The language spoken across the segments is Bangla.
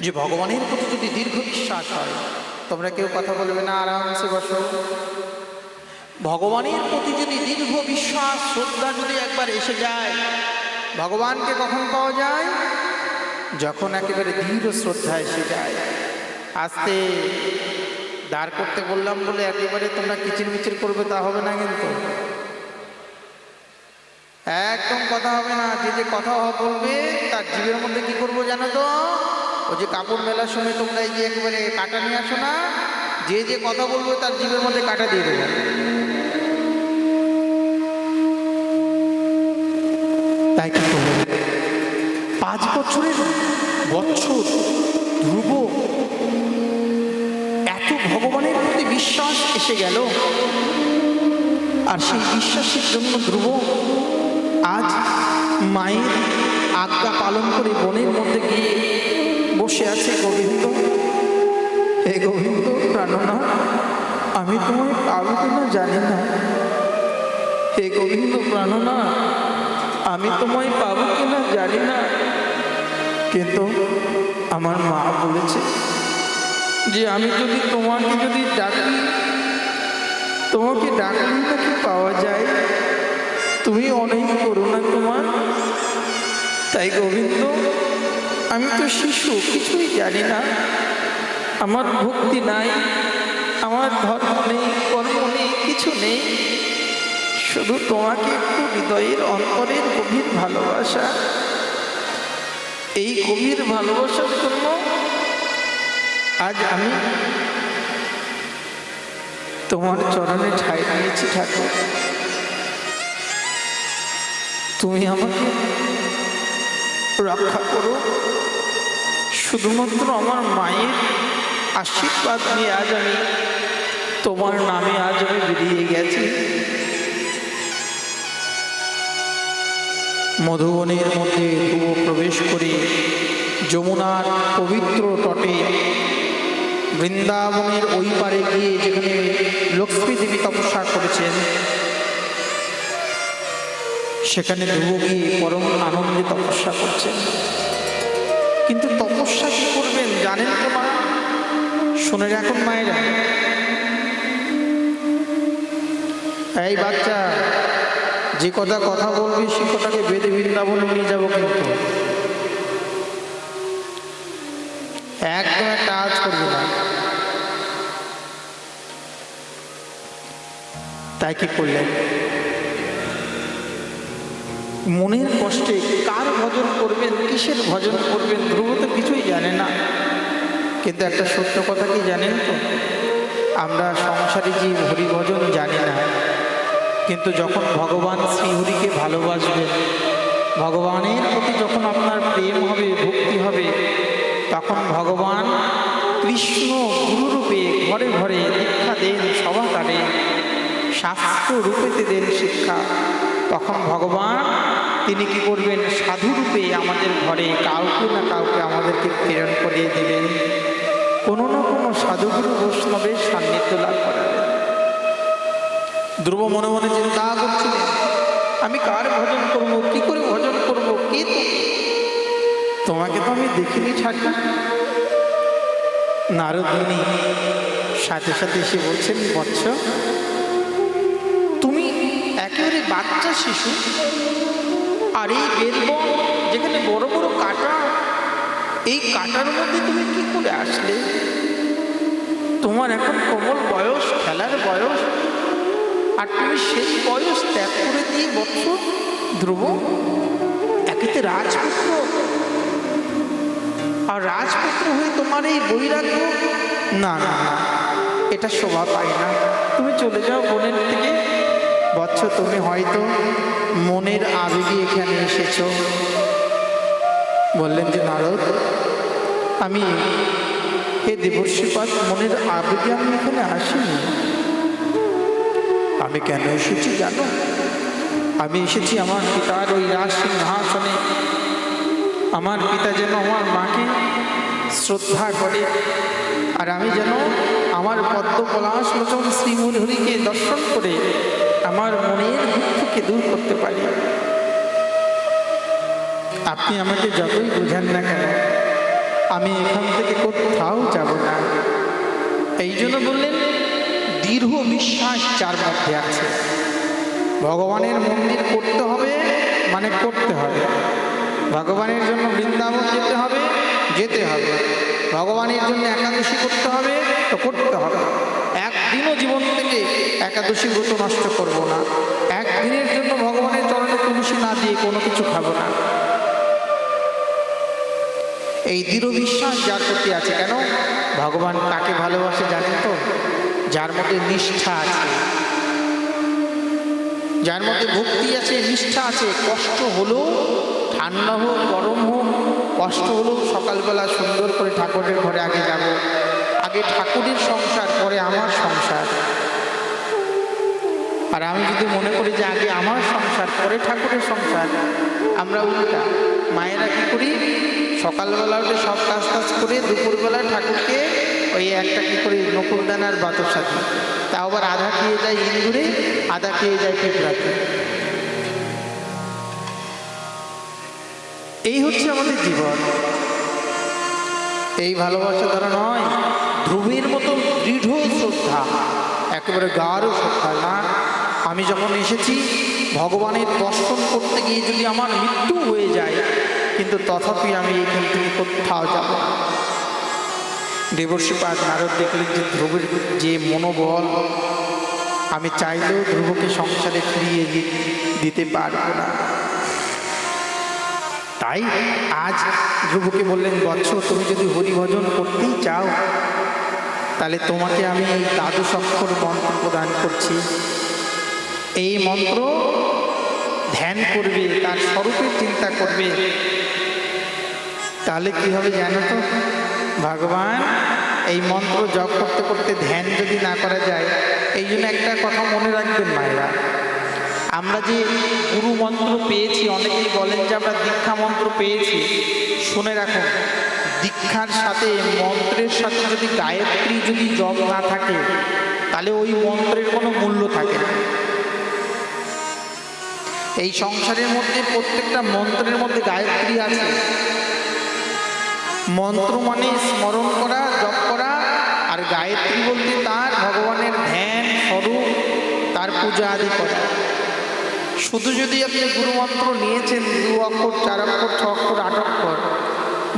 যে ভগবানের প্রতি যদি দীর্ঘ বিশ্বাস হয়, তোমরা কেউ কথা বলবে না, আরামসে বসো। ভগবানের প্রতি যদি দীর্ঘ বিশ্বাস শ্রদ্ধা যদি একবার এসে যায়, ভগবানকে কখন পাওয়া যায়? যখন একেবারে দৃঢ় শ্রদ্ধা এসে যায়। আস্তে দাঁড় করতে বললাম বলে একেবারে তোমরা কিচির মিচির করবে তা হবে না, কিন্তু একদম কথা হবে না। যে যে কথা বলবে তার জীবের মধ্যে কি করবো জানো তো? ওই যে কাপড় মেলার সময় তোমরা এই যে একেবারে কাঁটা নিয়ে আসো না, যে যে কথা বলবে তার জীবের মধ্যে কাঁটা দিয়ে দেবে। তাই কি করবো? 5 বছরের বছর ধ্রুব এত ভগবানের প্রতি বিশ্বাস এসে গেল, আর সেই বিশ্বাসের জন্য ধ্রুব আজ মায়ের আজ্ঞা পালন করে বনের মধ্যে গিয়ে বসে আছে। গোবিন্দ, হে গোবিন্দ প্রাণনাথ, আমি তোমায় পাবো কিনা জানি না। হে গোবিন্দ প্রাণনাথ, আমি তোমায় পাবো কিনা জানি না, কিন্তু আমার মা বলেছে যে আমি যদি তোমাকে যদি ডাকি, তোমাকে ডাকলেই নাকি পাওয়া যায়। তুমি অনেক করুণা তোমার। তাই গোবিন্দ, আমি তো শিশু, কিছুই জানি না, আমার ভক্তি নাই, আমার ধর্ম নেই, কর্ম নেই, কিছু নেই, শুধু তোমাকে একটু হৃদয়ের অন্তরের গভীর ভালোবাসা। এই গভীর ভালোবাসার জন্য আজ আমি তোমার চরণে ঠাঁই নিয়েছি। ঠাকুর, তুমি আমাকে রক্ষা করো। শুধুমাত্র আমার মায়ের আশীর্বাদ নিয়ে আজ আমি তোমার নামে আজ আমি বেরিয়ে গেছি। মধুবনের মধ্যে ধ্রুব প্রবেশ করে যমুনার পবিত্র তটে বৃন্দাবনের ওই পারে গিয়ে, যেখানে লক্ষ্মী দেবী তপস্যা করেছেন, সেখানে ধ্রুব গিয়ে পরম আনন্দে তপস্যা করছেন। কিন্তু তপস্যা কি করবেন জানেন তো মা? শুনে রাখুন মায়েরা। এই বাচ্চা, যে কথা বলবি সে কথাকে বেদে বৃন্দাবনে নিয়ে যাবো, কিন্তু একদম একটা আজ করবি না। তাই কি করলেন? মনের কষ্টে কার ভজন করবেন, কিসের ভজন করবেন, ধ্রুব তো কিছুই জানে না। কিন্তু একটা সত্য কথা কি জানেন তো? আমরা সংসারী জীব, হরি ভজন জানি না, কিন্তু যখন ভগবান শ্রীহরিকে ভালোবাসবেন, ভগবানের প্রতি যখন আপনার প্রেম হবে, ভক্তি হবে, তখন ভগবান কৃষ্ণ গুরুরূপে ঘরে ঘরে দীক্ষা দেন, সভাকারে শাস্ত্র রূপেতে দেন শিক্ষা। তখন ভগবান তিনি কি করবেন? সাধুরূপে আমাদের ঘরে কাউকে না কাউকে আমাদেরকে প্রেরণ করিয়ে দেবেন, কোনো না কোনো সাধুগুরু বৈষ্ণবের সান্নিধ্য লাভ করাবেন। ধ্রুব মনে মনে চিন্তা করছিলেন, আমি কার ভজন করব, কি করে ভজন করব, কে তোমাকে তো আমি দেখিনি ঠাকুর। নারদ মুনি সাথে সাথে এসে বলছেন, বৎস, তুমি একেবারে বাচ্চা শিশু, আর এই বেলবন যেখানে বড় বড় কাঁটা, এই কাঁটার মধ্যে তুমি কি করে আসলে? তোমার এখন কোমল বয়স, খেলার বয়স, আর তুমি সেই বয়স ত্যাগ করে দিয়ে বৎস ধ্রুব, একেতে রাজপুত্র, আর রাজপুত্র হয়ে তোমার এই বৈরাগ্য, না না না, এটা শোভা পায় না। তুমি চলে যাও বনের থেকে। বৎস, তুমি হয়তো মনের আবেগে এখানে এসেছ। বললেন যে নারদ, আমি হে দেবর্ষিপাদ, মনের আবেগে আমি এখানে আসিনি। আমি কেন এসেছি জানো? আমি এসেছি আমার পিতার ওই রাজ সিংহাসনে। আমার পিতা যেন আমার মাকে শ্রদ্ধা করে, আর আমি যেন আমার পদ্ম পলাশ লোচন শ্রীমুরহরিকে দর্শন করে আমার মনের দুঃখকে দূর করতে পারি। আপনি আমাকে যতই বোঝান না কেন, আমি এখান থেকে কোথাও যাব না। এই জন্য বললেন দৃঢ় বিশ্বাস যার মধ্যে আছে। ভগবানের মন্দির করতে হবে মানে করতে হবে, ভগবানের জন্য বৃন্দাবন যেতে হবে, যেতে হবে, ভগবানের জন্য একাদশী করতে হবে তো করতে হবে। একদিনও জীবন থেকে একাদশী ব্রত নষ্ট করব না, একদিনের জন্য ভগবানের চরণে তুলসী না দিয়ে কোনো কিছু খাবো না। এই দৃঢ় বিশ্বাস যার প্রতি আছে, কেন ভগবান কাকে ভালোবাসে জানেন তো? যার মধ্যে নিষ্ঠা আছে, যার মধ্যে ভক্তি আছে, নিষ্ঠা আছে। কষ্ট হলেও, ঠান্ডা হোক গরম হোক, কষ্ট হলেও সকালবেলা সুন্দর করে ঠাকুরের ঘরে আগে যাব, আগে ঠাকুরের সংসার পরে আমার সংসার। আর আমি যদি মনে করি যে আগে আমার সংসার পরে ঠাকুরের সংসার, আমরা উল্টা। মায়েরা কী করি, সকালবেলা উঠে সব কাজ করে দুপুরবেলা ঠাকুরকে ওই একটা কী করি নকুলদানার বাতাসা দিই, তা আবার আধা খেয়ে যায় ইঁদুরে, আধা খেয়ে যায় পিঁপড়াতে। এই হচ্ছে আমাদের জীবন। এই ভালোবাসা দ্বারা নয়, ধ্রুবের মতো দৃঢ় শ্রদ্ধা, একেবারে গাঢ় শ্রদ্ধা না। আমি যখন এসেছি ভগবানের দর্শন করতে গিয়ে যদি আমার মৃত্যু হয়ে যায়, কিন্তু তথাপি আমি এখান থেকে কোথাও যাব না। দেবর্ষিপাদ নারদ দেখলেন যে ধ্রুবের যে মনোবল, আমি চাইলেও ধ্রুবকে সংসারে ফিরিয়ে দিতে পারব না। তাই আজ ধ্রুবকে বললেন, বৎস তুমি যদি হরিভজন করতেই চাও, তাহলে তোমাকে আমি এই দ্বাদশ অক্ষর মন্ত্র প্রদান করছি। এই মন্ত্র ধ্যান করবে, তার স্বরূপের চিন্তা করবে, তাহলে কি হবে জানো তো? ভগবান এই মন্ত্র জপ করতে করতে ধ্যান যদি না করা যায়, এই জন্য একটা কথা মনে রাখবেন মায়েরা, আমরা যে গুরু মন্ত্র পেয়েছি, অনেকেই বলেন যে আমরা দীক্ষা মন্ত্র পেয়েছি। শুনে রাখুন, দীক্ষার সাথে মন্ত্রের সাথে যদি গায়ত্রী যদি জপ না থাকে, তাহলে ওই মন্ত্রের কোনো মূল্য থাকে না। এই সংসারের মধ্যে প্রত্যেকটা মন্ত্রের মধ্যে গায়ত্রী আছে। মন্ত্র মানে স্মরণ করা, জপ করা, আর গায়ত্রী বলতে তার ভগবানের ধ্যান স্বরূপ, তার পূজা আদি করা। শুধু যদি আপনি গুরুমন্ত্র নিয়েছেন 2 অক্ষর 4 অক্ষর 6 অক্ষর 8 অক্ষর,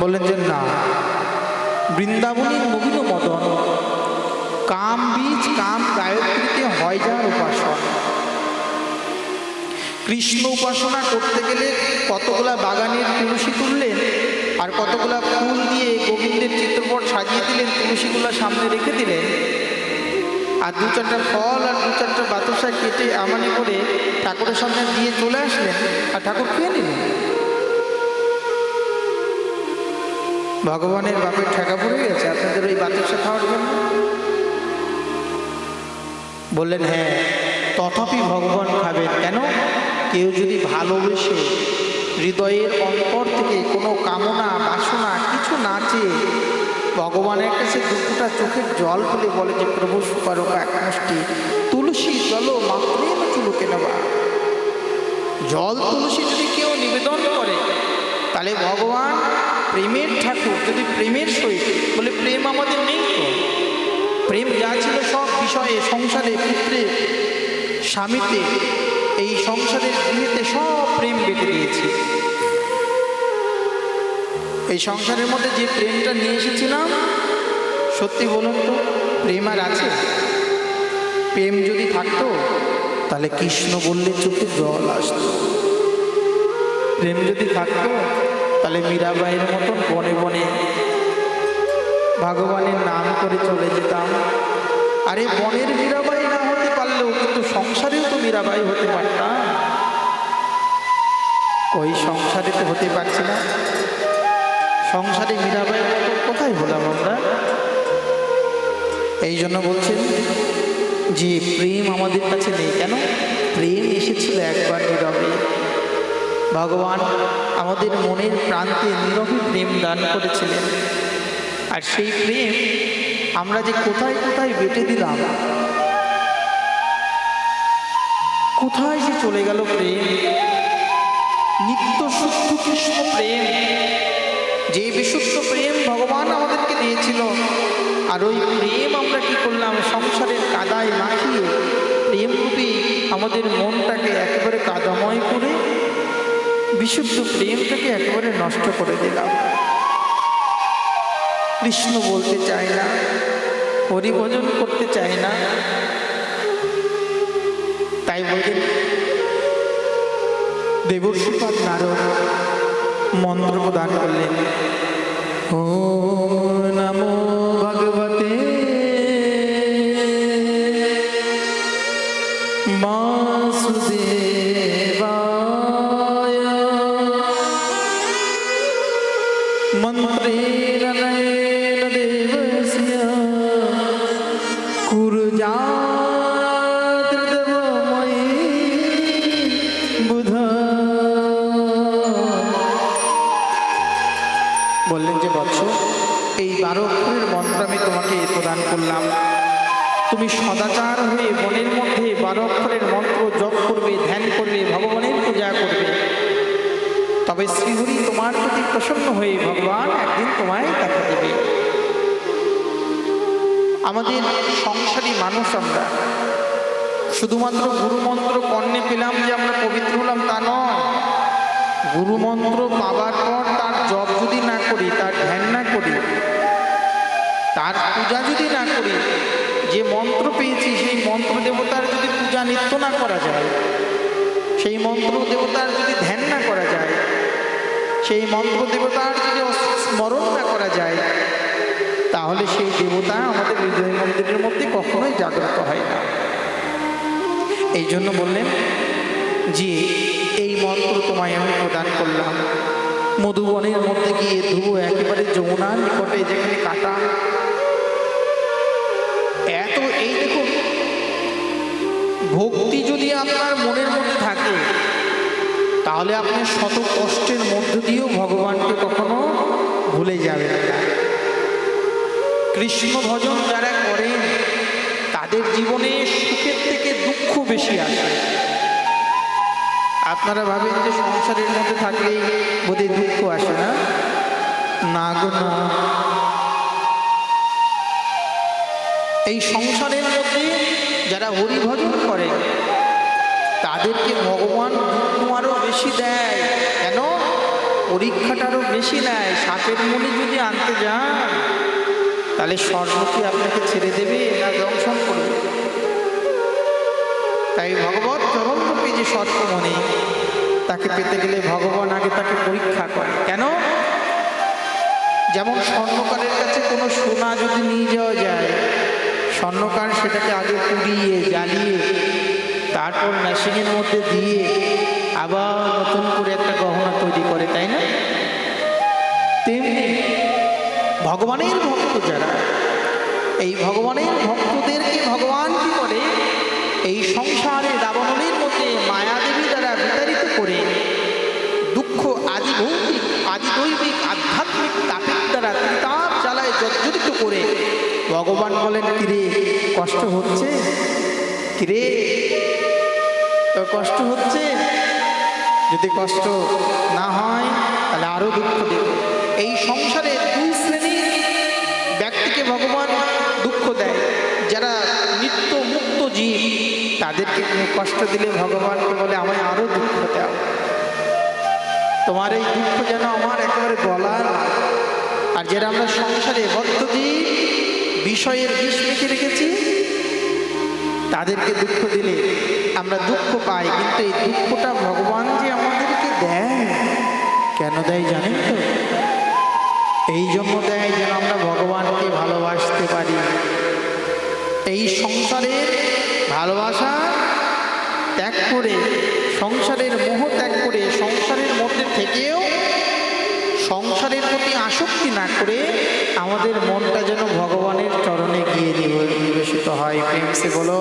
বললেন যে না, বৃন্দাবনী নবীন মদন কাম বীজ কাম গায়ত্রীতে হয় যার উপাসন। কৃষ্ণ উপাসনা করতে গেলে কতগুলা বাগানের তুলসী তুললেন, আর কতগুলা ফুল দিয়ে গোবিন্দের চিত্রপট সাজিয়ে দিলেন, তুলসীগুলা সামনে রেখে দিলেন, আর 2-4টা ফল আর 2-4টা বাতাসা কেটে আমানি করে ঠাকুরের সামনে দিয়ে চলে আসলেন, আর ঠাকুর খেয়ে নিলেন। ভগবানের বাপের ঠেকা পড়ে গেছে আপনাদের ওই বাতাসা খাওয়ার জন্য? বললেন হ্যাঁ, তথাপি ভগবান খাবেন। কেন? কেউ যদি ভালোবেসে হৃদয়ের অন্তর থেকে কোনো কামনা বাসনা কিছু না চেয়ে ভগবানের কাছে 2 ফোঁটা চোখের জল ফেলে বলে যে প্রভু সুপারক এক মুষ্টি তুলসী জল মাত্রেন চুলুকে নেবা, জল তুলসী যদি কেউ নিবেদন করে, তাহলে ভগবান প্রেমের ঠাকুর। যদি প্রেমের সহিত, বলে প্রেম আমাদের নেই তো, প্রেম যা ছিল সব বিষয়ে, সংসারে, পুত্রে, স্বামীতে, এই সংসারের গৃহেতে সব প্রেম বেঁধে দিয়েছি। এই সংসারের মধ্যে যে প্রেমটা নিয়ে এসেছিলাম, সত্যি বলুন তো প্রেম আর আছে? প্রেম যদি থাকতো তাহলে কৃষ্ণ বললে চোখে জল আসতো। প্রেম যদি থাকতো তাহলে মীরাবাইয়ের মতন বনে বনে ভগবানের নাম করে চলে যেতাম। আরে বনের মীরাবাই না হতে পারলেও কিন্তু সংসারেও তো মীরাবাই হতে পারতাম। ওই সংসারে তো হতে পারছি না। সংসারে মীরাবাই কোথায় হলাম আমরা? এই জন্য বলছেন যে প্রেম আমাদের কাছে নেই। কেন? প্রেম এসেছিল একবার নীরবে। ভগবান আমাদের মনের প্রান্তে নীরবে প্রেম দান করেছিলেন। আর সেই প্রেম আমরা যে কোথায় কোথায় বেটে দিলাম, কোথায় যে চলে গেল প্রেম। নিত্য শুদ্ধ কৃষ্ণ প্রেম, যে বিশুদ্ধ প্রেম ভগবান আমাদেরকে দিয়েছিল, আর ওই প্রেম আমরা কি করলাম, সংসারের কাদায় মাখিয়ে প্রেমরূপী আমাদের মনটাকে একেবারে কাদাময় করে বিশুদ্ধ প্রেমটাকে একেবারে নষ্ট করে দিলাম। কৃষ্ণ বলতে চায় না, হরিভজন করতে চায় না। তাই বলছেন দেবর্ষিপাদ নারদ মন্ত্র প্রদান করলেন, ও নমো ভগবতে বাসুদেবায় মন্ত্রেণ নয়ন দেবস্য কুর্যাদ্দেবময়ী বুধ। বললেন যে বৎস, এই 12 অক্ষরের মন্ত্র আমি তোমাকে প্রদান করলাম, তুমি সদাচার হয়ে মনের মধ্যে 12 অক্ষরের মন্ত্র জপ করবে, ধ্যান করবে, ভগবানের পূজা করবে, তবে শ্রীহরি তোমার প্রতি প্রসন্ন হয়ে ভগবান একদিন তোমায় দেখা দেবে। আমাদের সংসারী মানুষ আমরা শুধুমাত্র গুরুমন্ত্র কর্ণে পেলাম যে আমরা পবিত্র হলাম তা নয়। গুরুমন্ত্র পাবার পর তার জপ যদি না করি, তার ধ্যান না করি, তার পূজা যদি না করি, যে মন্ত্র পেয়েছি সেই মন্ত্র দেবতার যদি পূজা নিত্য না করা যায়, সেই মন্ত্র দেবতার যদি ধ্যান না করা যায়, সেই মন্ত্র দেবতার যদি স্মরণ না করা যায়, তাহলে সেই দেবতা আমাদের হৃদয় মন্দিরের মধ্যে কখনোই জাগ্রত হয় না। এই জন্য বললেন যে এই মন্ত্র তোমায় আমি প্রদান করলাম। মধুবনের মধ্যে গিয়ে ধ্রুব একেবারে যমুনার নিকটে যেখানে কাটা, এত এই দেখুন, ভক্তি যদি আপনার মনের মধ্যে থাকে তাহলে আপনি শত কষ্টের মধ্য দিয়েও ভগবানকে কখনো ভুলে যাবেন না। কৃষ্ণ ভজন যারা করেন তাদের জীবনে সুখের থেকে দুঃখ বেশি আসে। আপনারা ভাবেন যে সংসারের মধ্যে থাকলেই বোধহয় দুঃখ আসে না, না গো না। এই সংসারের মধ্যে যারা হরিভজন করে তাদেরকে ভগবান দুঃখ আরো বেশি দেয়। কেন? পরীক্ষাটা আরো বেশি নেয়। সাপের মণি যদি আনতে যান তাহলে স্বর্ণ কি আপনাকে ছেড়ে দেবে না দংশন করবে? তাই ভগবত চরণরূপী যে সর্পমণি, তাকে পেতে গেলে ভগবান আগে তাকে পরীক্ষা করে। কেন? যেমন স্বর্ণকারের কাছে কোনো সোনা যদি নিয়ে যাওয়া যায়, স্বর্ণকার সেটাকে আগে পুড়িয়ে জ্বালিয়ে তারপর মেশিনের মধ্যে দিয়ে আবার নতুন করে একটা গহনা তৈরি করে, তাই না? তেমনি ভগবানের ভক্ত যারা, এই ভগবানের ভক্তদেরকে ভগবান কি করে, এই সংসারে রাবণের মধ্যে মায়াদেবী দ্বারা বিতাড়িত করে দুঃখ আদি ভৌতিক আদি দৈবিক আধ্যাত্মিক তাপের দ্বারা তাপ জ্বালায় জর্জরিত করে ভগবান বলেন, কিরে কষ্ট হচ্ছে? কিরে তো কষ্ট হচ্ছে? যদি কষ্ট না হয় তাহলে আরো দুঃখ দেব। এই সংসারে 2 শ্রেণীর ব্যক্তিকে ভগবান দুঃখ দেয়। যারা নিত্য মুক্ত জীব, তাদেরকে কষ্ট দিলে ভগবানকে বলে, আমায় আরো দুঃখ দাও, তোমার এই দুঃখ যেন আমার একেবারে গলার। আর যারা আমরা সংসারে বদ্ধ জীব, বিষয়ের বিষ মেখে রেখেছি, তাদেরকে দুঃখ দিলে আমরা দুঃখ পাই। কিন্তু এই দুঃখটা ভগবান যে আমাদেরকে দেয়, কেন দেয় জানেন তো? এই জন্য দেয় যেন আমরা ভগবানকে ভালোবাসতে পারি। এই সংসারের ভালোবাসা ত্যাগ করে, সংসারের মোহ ত্যাগ করে, সংসারের মধ্যে থেকেও সংসারের প্রতি আসক্তি না করে আমাদের মনটা যেন ভগবানের চরণে গিয়ে নিবেশিত হয়। প্রেমসে বলো।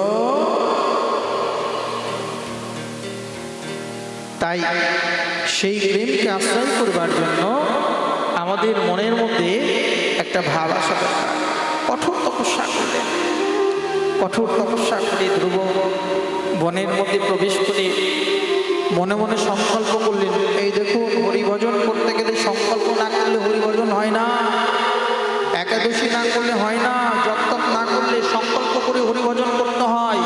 তাই সেই প্রেমকে আশ্রয় করবার জন্য আমাদের মনের মধ্যে একটা ভাব আসা দরকার। কঠোর তপস্যা করলেন, কঠোর তপস্যা করে ধ্রুব বনের মধ্যে প্রবেশ করে মনে মনে সংকল্প করলেন, এই দেখুন হরিভজন করতে গেলে সংকল্প না করলে হরিভজন হয় না, একাদশী না করলে হয় না, জপ তপ না করলে সংকল্প করে হরিভজন করতে হয়।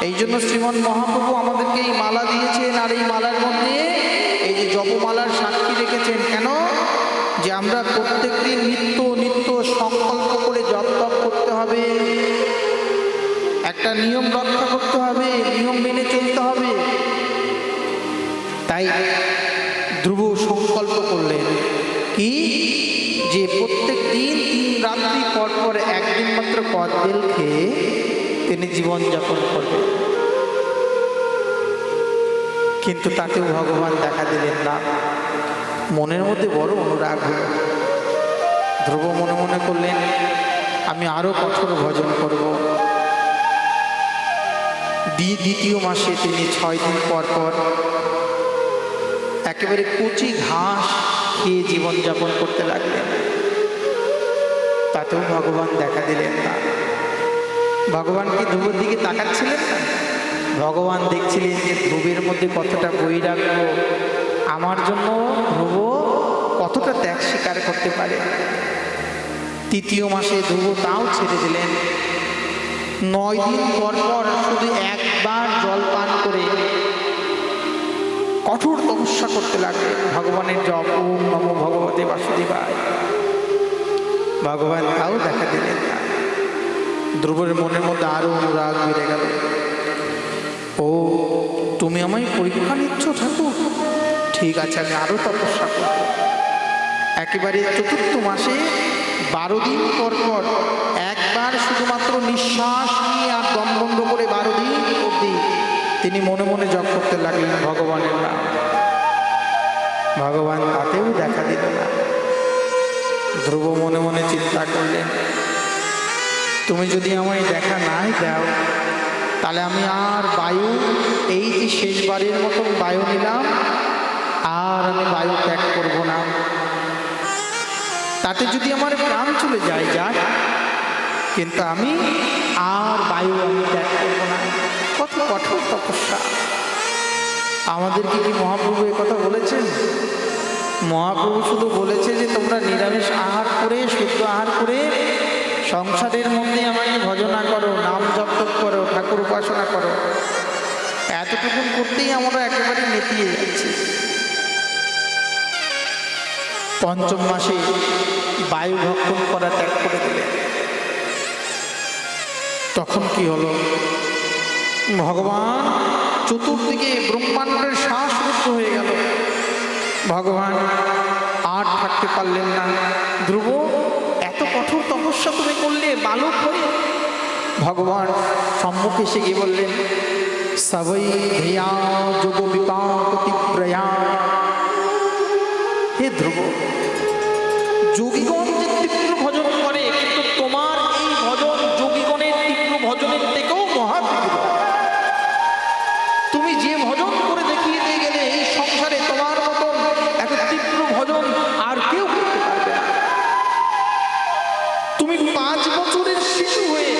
এই জন্য শ্রীমন মহাপ্রভু আমাদেরকে এই মালা দিয়েছেন, আর এই মালার মধ্যে এই যে জপমালার সাক্ষী রেখেছেন। কেন? যে আমরা প্রত্যেকদিন নিত্য নিত্য সংকল্প করে জপ তপ করতে হবে, একটা নিয়ম রক্ষা করতে হবে, নিয়ম মেনে চলতে হবে। তাই ধ্রুব সংকল্প করলেন কি, যে প্রত্যেক দিন 3 রাত্রি পর পর একদিন মাত্র কদবেল খেয়ে তিনি জীবনযাপন করবেন। কিন্তু তাতেও ভগবান দেখা দিলেন না। মনের মধ্যে বড় অনুরাগ হল। ধ্রুব মনে মনে করলেন, আমি আরো কঠোর ভজন করব। দ্বিতীয় মাসে তিনি 6 দিন পর পর একেবারে কচি ঘাস খেয়ে জীবনযাপন করতে লাগলেন। তাতেও ভগবান দেখা দিলেন না। ভগবান কি ধ্রুবের দিকে তাকাচ্ছিলেন না? ভগবান দেখছিলেন যে ধ্রুবের মধ্যে কতটা বৈরাগ্য, আমার জন্য ধ্রুব কতটা ত্যাগ স্বীকার করতে পারে। 3য় মাসে ধ্রুব তাও ছেড়ে দিলেন। 9 দিন পর পর শুধু একবার জল পান করে কঠোর তপস্যা করতে লাগলেন। ভগবানের জপ, ওম নমো ভগবতে বাসুদেবায়। ভগবান তাও দেখা দিলেন না। ধ্রুবের মনের মধ্যে আরো অনুরাগ বেড়ে গেল। ও, তুমি আমায় পরীক্ষা নিচ্ছ ঠাকুর? ঠিক আছে, আমি আরো তপস্যা করব। একেবারে 4র্থ মাসে 12 দিন পর পর একবার শুধুমাত্র নিঃশ্বাস নিয়ে আর দম বন্ধ করে 12 দিন অবধি তিনি মনে মনে জপ করতে লাগলেন ভগবানের নাম। ভগবান তাতেও দেখা দিল না। ধ্রুব মনে মনে চিন্তা করলেন, তুমি যদি আমায় দেখা নাই দাও, তাহলে আমি আর বায়ু, এই যে শেষবারের মতন বায়ু নিলাম, আর আমি বায়ু ত্যাগ করব না। তাতে যদি আমার প্রাণ চলে যায় যাক, কিন্তু আমি আর বায়ু আমি ত্যাগ করব না। কত কঠোর তপস্যা! আমাদেরকে কি মহাপ্রভু এ কথা বলেছেন? মহাপ্রভু শুধু বলেছে যে তোমরা নিরামিষ আহার করে, শুদ্ধ আহার করে সংসারের মধ্যে আমাকে ভজনা করো, নাম জপ করো, ঠাকুর উপাসনা করো। এতটুকু করতেই আমরা একেবারে নেতিয়ে যাচ্ছি। 5ম মাসে বায়ু ভক্ষণ করা ত্যাগ করে দিলে। তখন কি হলো? ভগবান চতুর্দিকে ব্রহ্মাণ্ডের শ্বাসরুদ্ধ হয়ে গেল। ভগবান আর থাকতে পারলেন না। ধ্রুব, এত কঠোর তপস্যা তুমি করলে বালক হয়ে? ভগবান সম্মুখে এসে গিয়ে বললেন, সবই ধিয়া যোগ বিপাকতি প্রয়া। হে ধ্রুব, যোগীগণ যে তীব্র ভজন করে, কিন্তু তোমার এই ভজন যোগীগণের তীব্র ভজনের থেকেও মহাতীব্র। তুমি যে ভজন করে দেখিয়ে দিয়ে গেলে, এই সংসারে তোমার মতন এত তীব্র ভজন আর কেউ করতে পারবে না। তুমি 5 বছরের শিশু হয়ে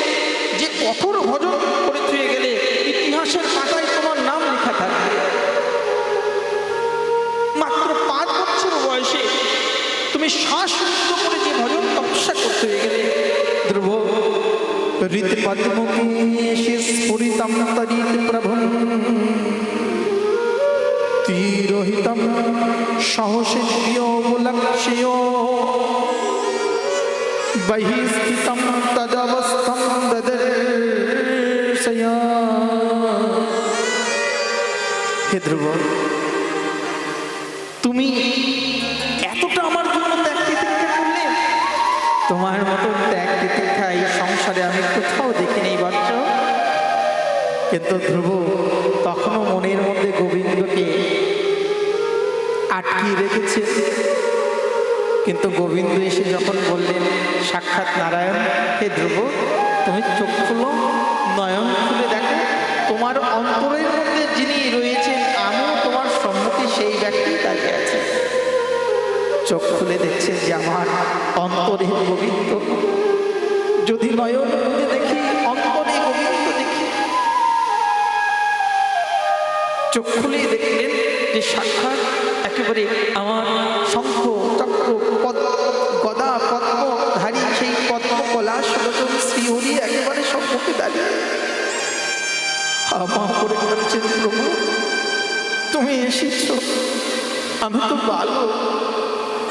যে কঠোর ভজন করে থুয়ে গেলে, ইতিহাসের পাতায় তোমার নাম লেখা থাকবে। মাত্র 5 বছর বয়সে তুমি শ্বাসরুদ্ধ করে যে ভজন তপস্যা করতে হয়ে গেলে। ধ্রুব, ঋত পদ্মকে স্ফুরিতম তরিত প্রভুম তিরোহিতম সহসিদ্ধিয় লক্ষ্যয় বহিস্থিতম তদবস্থম দদর্শয়া। হে ধ্রুব, তুমি এতটা আমার জন্য ত্যাগ তিতিক্ষা করলে। তোমার মতো ত্যাগ তিতিক্ষা এই সংসারে আমি কোথাও দেখিনি বাচ্চ। কিন্তু ধ্রুব তখনও মনের মধ্যে গোবিন্দকে আটকিয়ে রেখেছে। কিন্তু গোবিন্দ এসে যখন বললেন, সাক্ষাৎ নারায়ণ, হে ধ্রুব, তুমি চোখ খুলো, নয়ন খুলে দেখো, তোমার অন্তরের মধ্যে যিনি রয়েছেন, আমিও তোমার সম্মুখে সেই ব্যক্তি দাঁড়িয়ে আছে। চোখ খুলে দেখছেন যে আমার অন্তরে গোবিন্দ। যদি নয়ন খুলে দেখি, অন্তরে গোবিন্দ দেখি। চোখ খুলেই দেখলেন যে সাক্ষাৎ একেবারে আমার শঙ্খ চক্র গদা পদ্মধারী সেই পদ্মকলা সুলোচন শ্রীহরি একেবারে সম্মুখে দাঁড়িয়ে আমা করে বলছেন, প্রভু তুমি এসেছ, আমি তো ভালো,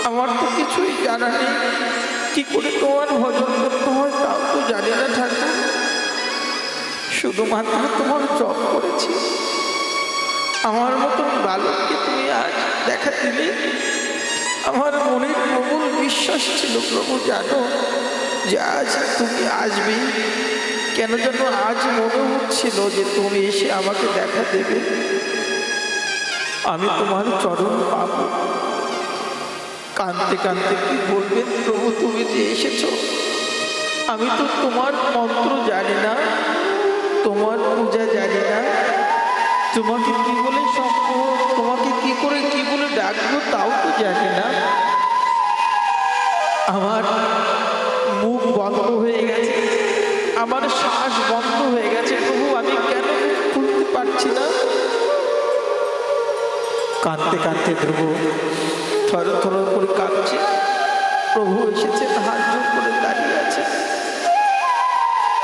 আমার তো কিছুই জানা নেই, কি করে তোমার ভজন করতে হয় তাও তো জানি না ঠাকুর, শুধুমাত্র তোমার জপ করেছি। আমার মতন বালককে তুমি আজ দেখা দিলে, আমার মনের প্রবল বিশ্বাস ছিল প্রভু, জানো যে আজ তুমি আসবে, কেন যেন আজ মনে হচ্ছিল যে তুমি এসে আমাকে দেখা দেবে, আমি তোমার চরণ পাব। কাঁদতে কাঁদতে কি বলবেন প্রভু, তুমি যে এসেছ, আমি তো তোমার মন্ত্র জানি না, তোমার পূজা জানি না, তোমাকে কি বলে তোমাকে কি করে কি বলে ডাকবো তাও তো জানি না, আমার মুখ বন্ধ হয়ে গেছে, আমার শ্বাস বন্ধ হয়ে গেছে প্রভু, আমি কেন খুলতে পারছি না। কাঁদতে কাঁদতে ধ্রুব থর থর করে কাঁদছে, প্রভু এসেছে, হাত জোর করে দাঁড়িয়ে আছে।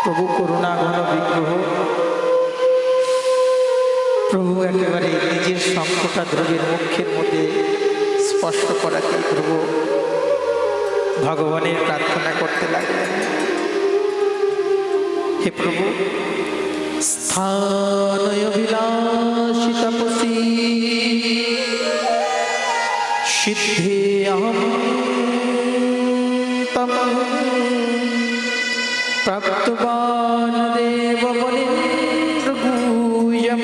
প্রভু করুণা ঘন বিগ্রহ, প্রভু একেবারে নিজের শঙ্খটা ধ্রুবের মুখের মধ্যে স্পর্শ করাতে ধ্রুব ভগবানের প্রার্থনা করতে লাগলেন, হে প্রভু, স্থানয়বিলাসী তপসী সিদ্ধে অহম তম প্রাপ্তবান দেবমনীন্দ্রগুহ্যম।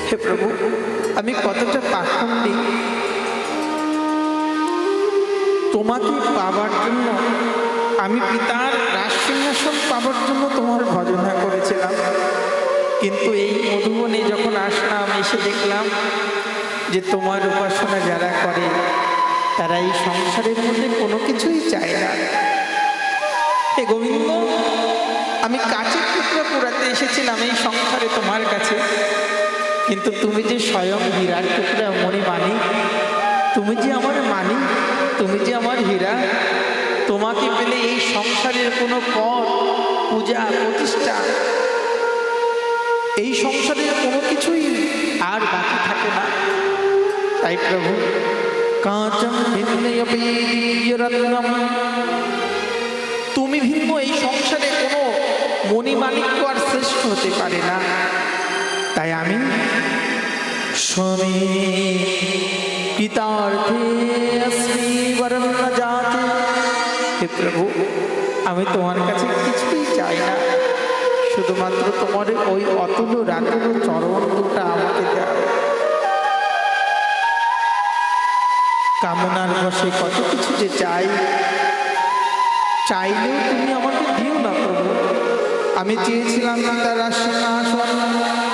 হে প্রভু, আমি কতটা পাখণ্ডী, তোমাকে পাবার জন্য, আমি পিতার রাজসিংহাসন পাবার জন্য তোমার ভজনা করেছিলাম, কিন্তু এই মধুবনে যখন আসলাম, এসে দেখলাম যে তোমার উপাসনা যারা করে তারা এই সংসারের মধ্যে কোনো কিছুই চায় না। হে গোবিন্দ, আমি কাচের টুকরা পোড়াতে এসেছিলাম এই সংসারে তোমার কাছে, কিন্তু তুমি যে স্বয়ং হীরার টুকরা মণিমাণিক, তুমি যে আমার মানিক, তুমি যে আমার হীরা, তোমাকে পেলে এই সংসারের কোনো পদ পূজা প্রতিষ্ঠা, এই সংসারের কোনো কিছুই আর বাকি থাকে না। তাই প্রভু, কাঁচম ভিন্নয়পি দিব্যরত্নম, তুমি ভিন্ন এই সংসারে কোনো মণিমাণিক্য আর শ্রেষ্ঠ হতে পারে না। তাই আমি স্বামী পিতার্থে অস্মি বরং ন জাতি, হে প্রভু, আমি তোমার কাছে কিছুই চাই না, শুধুমাত্র তোমার ওই অতুল রাতুল চরণ দুটা আমাকে দাও। কামনার বশে কত কিছু যে চাইলেও তুমি আমাকে দিও না প্রভু। আমি চেয়েছিলাম তার রাজসিংহাসন,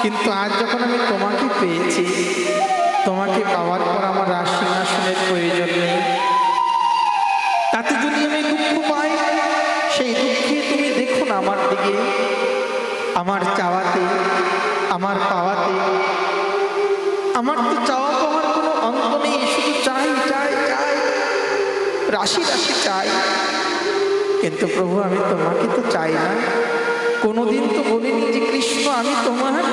কিন্তু আজ যখন আমি তোমাকে পেয়েছি, তোমাকে পাওয়ার পর আমার রাজসিংহাসনের প্রয়োজন নেই। তাতে যদি আমি দুঃখ পাই, সেই দুঃখে তুমি দেখো না আমার দিকে, আমার চাওয়াতে, আমার পাওয়াতে। আমার তো চাওয়া পাওয়ার কোনো অন্ত নেই, শুধু চাই চাই চাই, রাশি রাশি চাই। কিন্তু প্রভু, আমি তোমাকে তো চাই না, কোনোদিন তো বলিনি যে কৃষ্ণ আমি তোমার।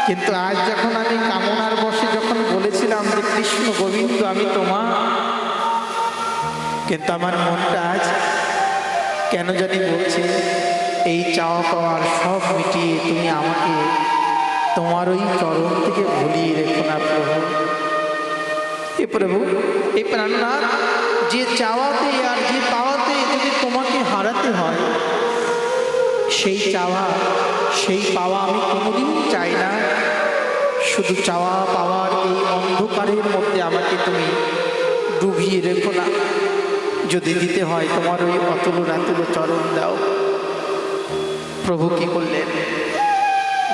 কিন্তু আজ যখন আমি কামনার বশে যখন বলেছিলাম যে কৃষ্ণ গোবিন্দ আমি তোমার, কিন্তু আমার মনটা আজ কেন জানি বলছে এই চাওয়া পাওয়ার সব মিটিয়ে তুমি আমাকে তোমার ওই চরণ থেকে ভুলিয়ে রেখো না প্রভু। এ প্রভু, এই প্রাণনাথ, যে চাওয়াতে আর যে পাওয়াতে যদি তোমাকে হারাতে হয়, সেই চাওয়া সেই পাওয়া আমি কোনোদিন চাই না। শুধু চাওয়া পাওয়ার এই অন্ধকারের মধ্যে আমাকে তুমি ডুবিয়ে রেখো না। যদি দিতে হয় তোমার ওই অতুল রাতুল চরণ দাও। প্রভু কি করলেন?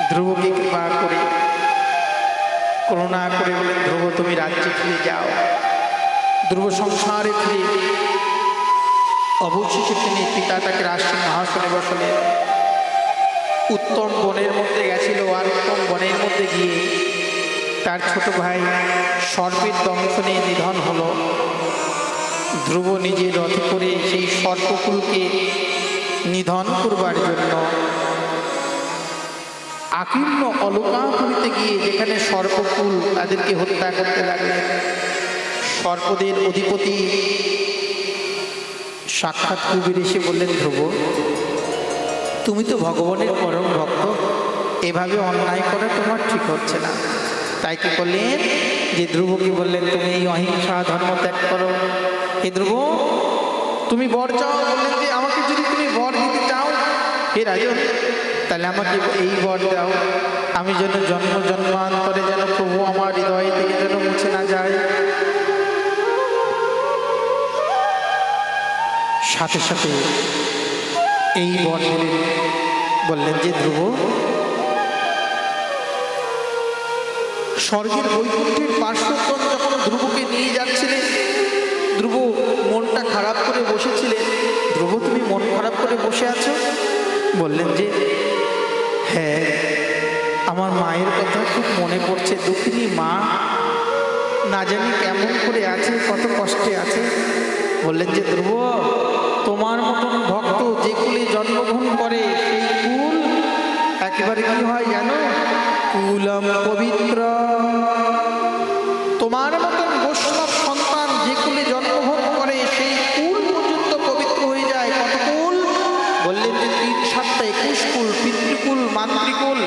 ধ্রুবকে কৃপা করে করুণা করে বলেন, ধ্রুব তুমি রাজ্যে ফিরে যাও। ধ্রুব সংসারে ফিরে অবশেষে তিনি পিতা তাকে রাজসিংহাসনে বসালেন। উত্তম বনের মধ্যে গেছিল, আর উত্তম বনের মধ্যে গিয়ে তার ছোট ভাই সর্পের দংশনে নিধন হলো। ধ্রুব নিজের রথে করে সেই সর্পকুলকে নিধন করবার জন্য আকীর্ণ অলকাপুরীতে গিয়ে যেখানে সর্পকুল তাদেরকে হত্যা করতে লাগলেন। সর্পদের অধিপতি সাক্ষাৎ কবির এসে বললেন, ধ্রুব, তুমি তো ভগবানের পরম ভক্ত, এভাবে অন্যায় করা তোমার ঠিক হচ্ছে না। তাই কি করলেন যে ধ্রুবকে বললেন, তুমি এই অহিংসা ধর্ম ত্যাগ করো। হে ধ্রুব, তুমি বর চাও। বললেন যে আমাকে যদি তুমি বর দিতে চাও হে রাজন, তাহলে আমাকে এই বর দাও, আমি যেন জন্ম জন্মান্তরে যেন প্রভু আমার হৃদয় থেকে যেন মুছে না যায়। সাথে সাথে এই বর দিলেন। বললেন যে ধ্রুব, স্বর্গের বৈকুণ্ঠের পার্শ্বজন যখন ধ্রুবকে নিয়ে যাচ্ছিলেন, ধ্রুব মনটা খারাপ করে বসেছিলেন। ধ্রুব, তুমি মন খারাপ করে বসে আছো? বললেন যে হ্যাঁ, আমার মায়ের কথা খুব মনে পড়ছে। দুঃখিনী মা না জানি কেমন করে আছে, কত কষ্টে আছে। বললেন যে ধ্রুব, তোমার মতন ভক্ত যে কুলে জন্মগ্রহণ করে সেই কুল একেবারে কি হয় জানো? কুলম পবিত্র। তোমার মতন বৈষ্ণব সন্তান যে কুলে জন্মগ্রহণ করে সেই কুল পর্যন্ত পবিত্র হয়ে যায়। কত কুল? বললেন যে 3-7টা 21 কুল, পিতৃকুল, মাতৃকুল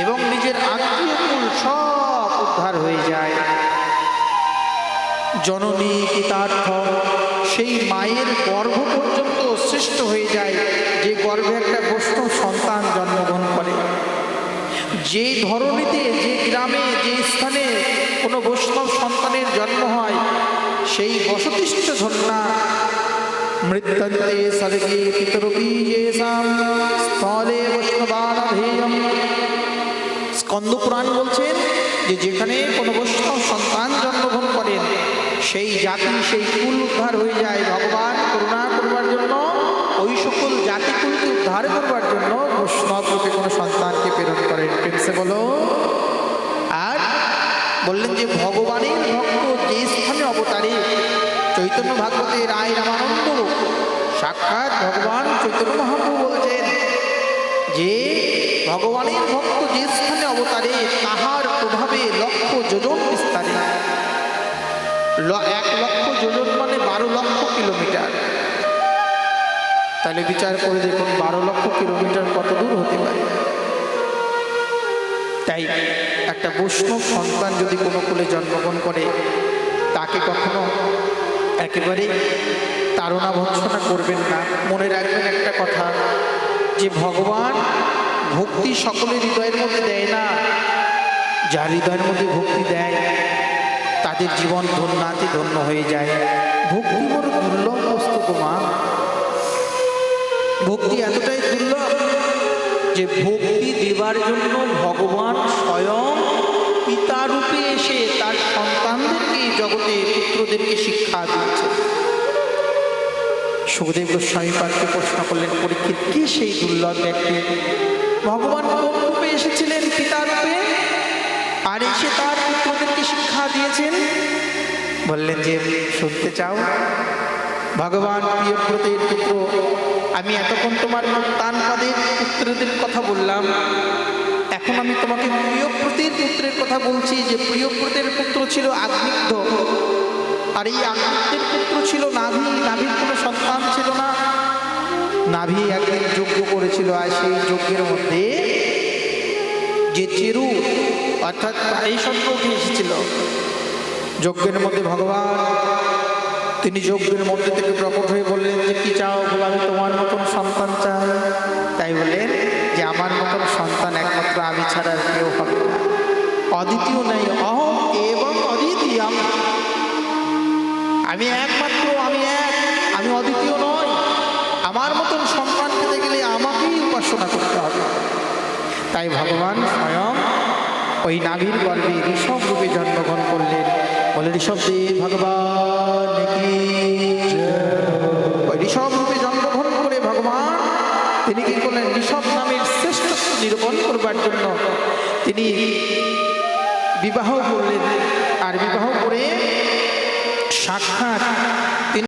এবং নিজের আত্মীয় কুল সব উদ্ধার হয়ে যায়। জননী কৃতার্থ, সেই মায়ের গর্ভ পর্যন্ত সৃষ্ট হয়ে যায়, যে গর্ভে একটা বৈষ্ণব সন্তান জন্মগ্রহণ করে। যে ধরনীতে, যে গ্রামে, যে স্থানে কোনো বৈষ্ণব সন্তানের জন্ম হয়, সেই বসতিষ্ঠ ধন্যা মৃত্যন্তে স্বর্গে পিতরপি যেষাম স্থলে বৈষ্ণবানাধেয়ম। স্কন্দ পুরাণ বলছেন যে যেখানে কোনো বৈষ্ণব সন্তান জন্মগ্রহণ করেন সেই জাতি, সেই কুল উদ্ধার হয়ে যায়। ভগবান করুণা করবার জন্য ওই সকল জাতিকুলকে উদ্ধার করবার জন্য বৈষ্ণব রূপে কোনো সন্তানকে প্রেরণ করেন। প্রেমসে বলো। আর বললেন যে ভগবানের ভক্ত যে স্থানে অবতারে, চৈতন্য ভাগবতে রায় রামানন্দ সাক্ষাৎ ভগবান চৈতন্য মহাপ্রভু বলছেন যে ভগবানের ভক্ত যে স্থানে অবতারে তাহার প্রভাবে 1,00,000 যোজন বিস্তারে। 1,00,000 যোজন মানে 12 লক্ষ কিলোমিটার। তাহলে বিচার করে দেখুন 12 লক্ষ কিলোমিটার কত দূর হতে পারে। তাই একটা বৈষ্ণব সন্তান যদি কোনো কুলে জন্মগ্রহণ করে তাকে কখনো একেবারে তাড়না ভৎসনা করবেন না। মনে রাখবেন একটা কথা, যে ভগবান ভক্তি সকলের হৃদয়ের মধ্যে দেয় না। যার হৃদয়ের মধ্যে ভক্তি দেয় তাদের জীবন ধন্যাতে ধন্য হয়ে যায়। ভক্তি বড় দুর্লভ বস্তু গো মা। ভক্তি এতটাই দুর্লভ যে ভক্তি দেবার জন্য ভগবান স্বয়ং পিতা রূপে এসে তার সন্তানদেরকে, জগতে পুত্রদেরকে শিক্ষা দিচ্ছে। সুখদেব গোস্বামী পার্কে প্রশ্ন করলেন, পরীক্ষিত কি সেই দুর্লভ ব্যক্তি? ভগবান কোন রূপে এসেছিলেন? পিতা রূপে, আর এসে তার পুত্রদেরকে শিক্ষা দিয়েছেন। বললেন যে শুনতে চাও? ভগবান প্রিয়ব্রতের পুত্র, আমি এতক্ষণ তোমার তানপাদের পুত্রদের কথা বললাম, এখন আমি তোমাকে প্রিয়ব্রতের পুত্রের কথা বলছি। যে প্রিয়ব্রতের পুত্র ছিল আগ্নিগ্ধ, আর এই আগ্নিগ্ধের পুত্র ছিল নাভি। নাভির কোনো সন্তান ছিল না। নাভি একদিন যজ্ঞ করেছিল, আর সেই যজ্ঞের মধ্যে যে চেরু অর্থাৎ এই সত্য উঠে এসেছিল যজ্ঞের মধ্যে। ভগবান তিনি যজ্ঞের মধ্যে থেকে প্রকট হয়ে বললেন যে কি চাও? বলে আমি তোমার মতন সন্তান চাই। তাই বললেন যে আমার মতন সন্তান একমাত্র আমি ছাড়া কেউ হবে না, অদ্বিতীয় নেই। অহম এবং অদ্বিতীয়ম, আমি একমাত্র, আমি এক, আমি অদ্বিতীয় নয়। আমার মতন সন্তান পেতে গেলে আমাকেই উপাসনা করতে হবে। তাই ভগবান স্বয়ং ওই নাভির গর্ভে ঋষভ রূপে জন্মগ্রহণ করলেন। বলে ঋষভদেব ভগবান কি? ওই ঋষভ রূপে জন্মগ্রহণ করে ভগবান তিনি কি করলেন? ঋষভ নামের শ্রেষ্ঠত্ব নিরূপণ করবার জন্য তিনি বিবাহ করলেন। আর বিবাহ করে সাক্ষাৎ